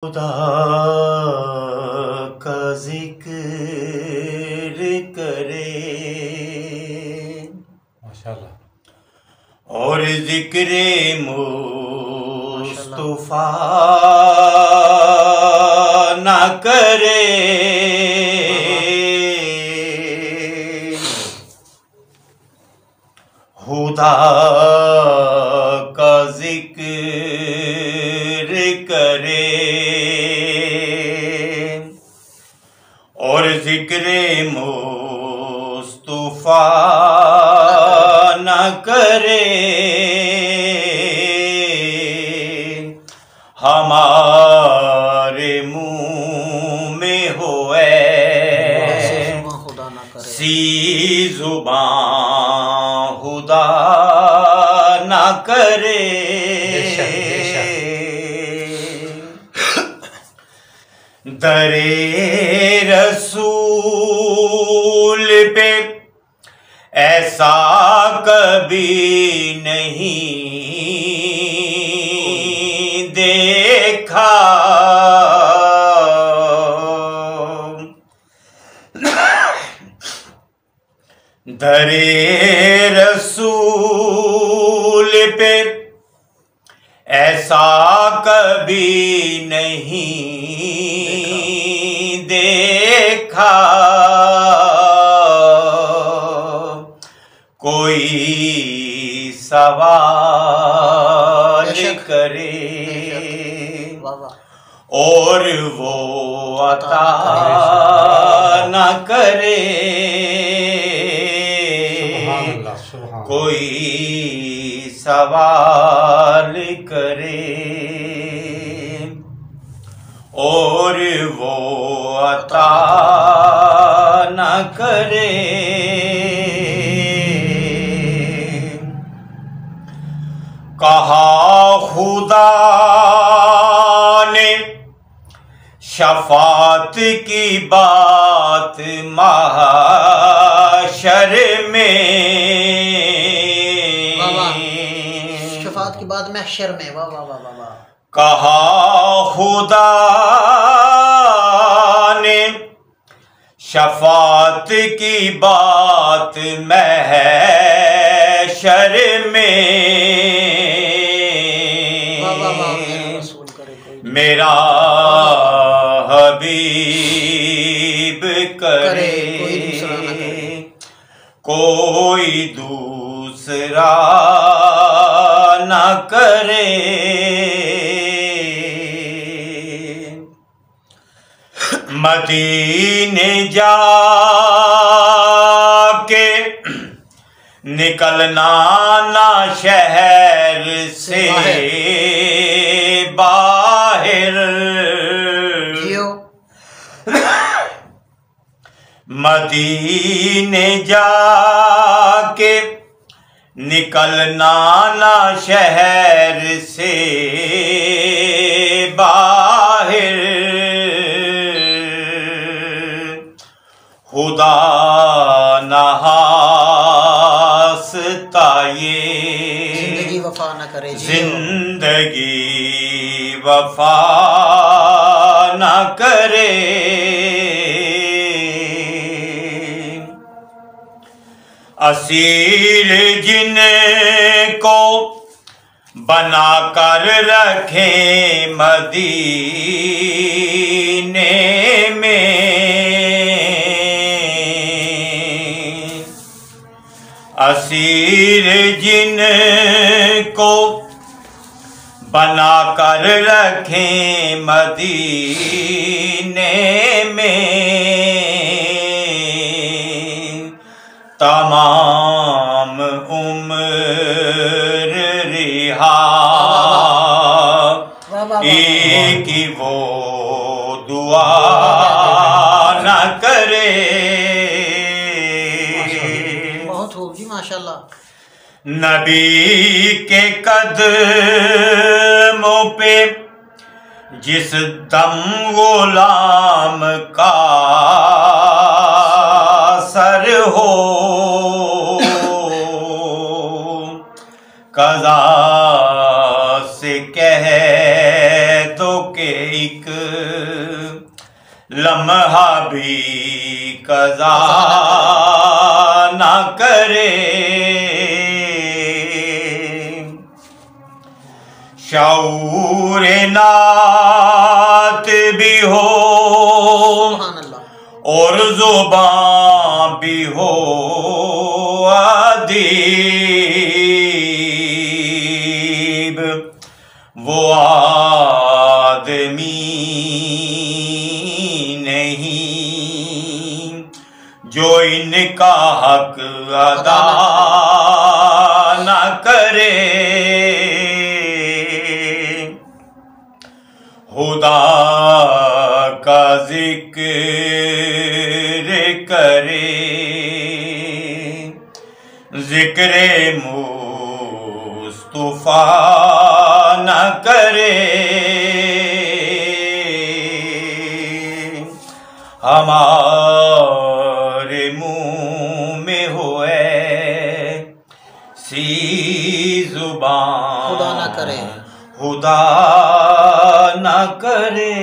खुदा का जिक्र करे माशाल्लाह और जिक्र मुस्तफा ना करे, खुदा का जिक्र करे और जिक्र मुस्तफा न करे, हमारे मुंह में हो सी जुबान खुदा न करे। दरे रसूल पे ऐसा कभी नहीं देखा, दरे रसूल पे ऐसा कभी नहीं देखा, कोई सवाल करे और वो अता न करे, कोई सवाल करे और वो अता न करे। कहा खुदा ने शफात की बात महशर में, शफात की बात महशर में, वाह वाह वाह वाह। कहा खुदा ने शफात की बात महशर में, मेरा हबीब करे कोई दूसरा न करे। मदीने जाके निकलना ना शहर से बाहर, मदीने जाके निकलना ना शहर से बाहर, खुदा नहासता ये जिंदगी वफा न करे, जिंदगी वफा न करे। असीर जिनको बना कर रखे मदीने में, असीर जिनको बना कर रखे मदीने में, तमाम उम्र रिहा एक ही वो दुआ न करे। बहुत खूब जी माशाल्लाह। नबी के कदमों पे जिस दम गुलाम का सर हो, कज़ा से कह दो के एक लम्हा भी कज़ा ना करे। शऊर नात भी हो और ज़ुबान भी हो अदीब, वो आदमी नहीं जो इनका हक अदा न करे। खुदा का जिक्र करे, जिक्र मुस्तफा न करे। हमारे मुंह में हो ऐसी जुबान, खुदा न करे, खुदा न करे।